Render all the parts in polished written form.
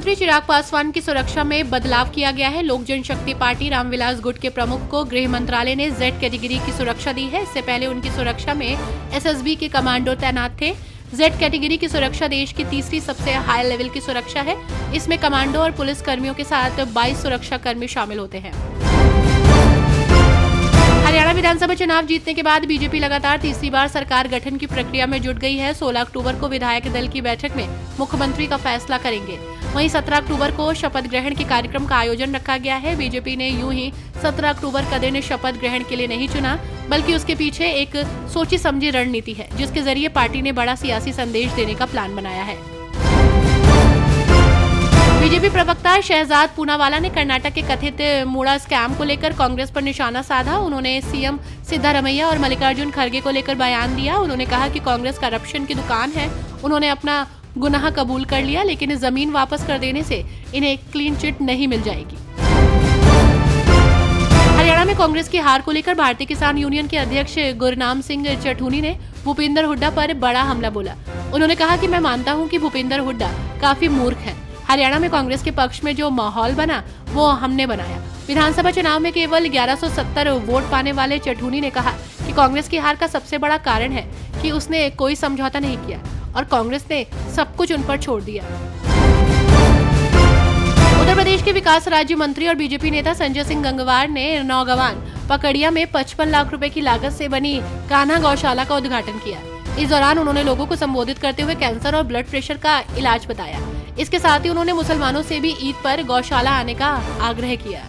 मंत्री चिराग पासवान की सुरक्षा में बदलाव किया गया है। लोक जनशक्ति पार्टी रामविलास गुट के प्रमुख को गृह मंत्रालय ने जेड कैटेगरी की सुरक्षा दी है। इससे पहले उनकी सुरक्षा में एसएसबी के कमांडो तैनात थे। जेड कैटेगरी की सुरक्षा देश की तीसरी सबसे हाई लेवल की सुरक्षा है। इसमें कमांडो और पुलिस कर्मियों के साथ 22 सुरक्षा कर्मी शामिल होते हैं। हरियाणा विधानसभा चुनाव जीतने के बाद बीजेपी लगातार तीसरी बार सरकार गठन की प्रक्रिया में जुट गई है। 16 अक्टूबर को विधायक दल की बैठक में मुख्यमंत्री का फैसला करेंगे। वहीं 17 अक्टूबर को शपथ ग्रहण के कार्यक्रम का आयोजन रखा गया है। बीजेपी ने यूं ही 17 अक्टूबर का दिन शपथ ग्रहण के लिए नहीं चुना, बल्कि उसके पीछे एक सोची समझी रणनीति है, जिसके जरिए पार्टी ने बड़ा सियासी संदेश देने का प्लान बनाया है। बीजेपी प्रवक्ता शहजाद पूनावाला ने कर्नाटक के कथित मूड़ा स्कैम को लेकर कांग्रेस पर निशाना साधा। उन्होंने सीएम सिद्धारमैया और मल्लिकार्जुन खड़गे को लेकर बयान दिया। उन्होंने कहा कि कांग्रेस करप्शन की दुकान है। उन्होंने अपना गुनाह कबूल कर लिया, लेकिन जमीन वापस कर देने से इन्हें क्लीन चिट नहीं मिल जाएगी। हरियाणा में कांग्रेस की हार को लेकर भारतीय किसान यूनियन के अध्यक्ष गुरनाम सिंह चठूनी ने भूपेंद्र हुड्डा पर बड़ा हमला बोला। उन्होंने कहा कि मैं मानता हूं कि भूपेंद्र हुड्डा काफी मूर्ख है। हरियाणा में कांग्रेस के पक्ष में जो माहौल बना वो हमने बनाया। विधानसभा चुनाव में केवल 1170 वोट पाने वाले चठूनी ने कहा कि कांग्रेस की हार का सबसे बड़ा कारण है कि उसने कोई समझौता नहीं किया और कांग्रेस ने सब कुछ उन पर छोड़ दिया। उत्तर प्रदेश के विकास राज्य मंत्री और बीजेपी नेता संजय सिंह गंगवार ने नौगवान पकड़िया में 55 लाख रुपए की लागत से बनी कान्हा गौशाला का उद्घाटन किया। इस दौरान उन्होंने लोगों को संबोधित करते हुए कैंसर और ब्लड प्रेशर का इलाज बताया। इसके साथ ही उन्होंने मुसलमानों से भी ईद पर गौशाला आने का आग्रह किया।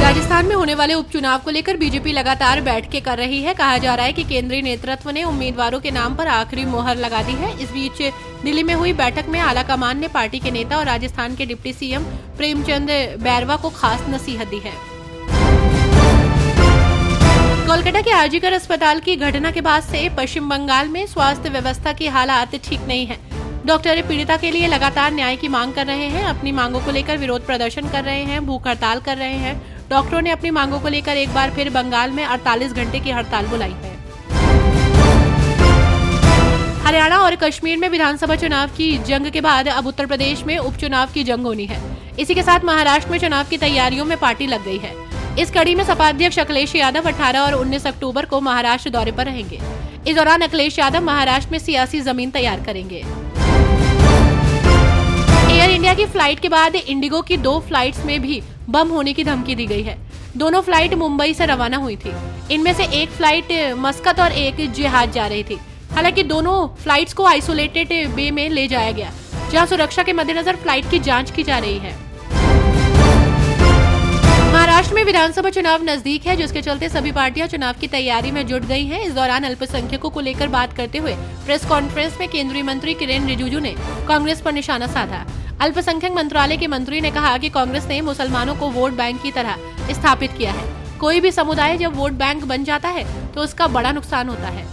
राजस्थान में होने वाले उपचुनाव को लेकर बीजेपी लगातार बैठकें कर रही है। कहा जा रहा है कि केंद्रीय नेतृत्व ने उम्मीदवारों के नाम पर आखिरी मोहर लगा दी है। इस बीच दिल्ली में हुई बैठक में आलाकमान ने पार्टी के नेता और राजस्थान के डिप्टी सीएम प्रेमचंद बैरवा को खास नसीहत दी है। कोलकाता के आरजीकर अस्पताल की घटना के बाद से पश्चिम बंगाल में स्वास्थ्य व्यवस्था की हालात ठीक नहीं है। डॉक्टर पीड़िता के लिए लगातार न्याय की मांग कर रहे हैं। अपनी मांगों को लेकर विरोध प्रदर्शन कर रहे हैं, भूख हड़ताल कर रहे हैं। डॉक्टरों ने अपनी मांगों को लेकर एक बार फिर बंगाल में 48 घंटे की हड़ताल बुलाई है। हरियाणा और कश्मीर में विधानसभा चुनाव की जंग के बाद अब उत्तर प्रदेश में उपचुनाव की जंग होनी है। इसी के साथ महाराष्ट्र में चुनाव की तैयारियों में पार्टी लग गई है। इस कड़ी में सपा अध्यक्ष अखिलेश यादव 18 और 19 अक्टूबर को महाराष्ट्र दौरे पर रहेंगे। इस दौरान अखिलेश यादव महाराष्ट्र में सियासी जमीन तैयार करेंगे। एयर इंडिया की फ्लाइट के बाद इंडिगो की 2 फ्लाइट्स में भी बम होने की धमकी दी गई है। दोनों फ्लाइट मुंबई से रवाना हुई थी। इनमें से एक फ्लाइट मस्कत और एक जिहाद जा रही थी। हालांकि दोनों फ्लाइट्स को आइसोलेटेड बे में ले जाया गया, जहां सुरक्षा के मद्देनजर फ्लाइट की जांच की जा रही है। महाराष्ट्र में विधानसभा चुनाव नजदीक है, जिसके चलते सभी पार्टियां चुनाव की तैयारी में जुट गई हैं। इस दौरान अल्पसंख्यकों को लेकर बात करते हुए प्रेस कॉन्फ्रेंस में केंद्रीय मंत्री किरेन रिजिजू ने कांग्रेस पर निशाना साधा। अल्पसंख्यक मंत्रालय के मंत्री ने कहा कि कांग्रेस ने मुसलमानों को वोट बैंक की तरह स्थापित किया है। कोई भी समुदाय जब वोट बैंक बन जाता है तो उसका बड़ा नुकसान होता है।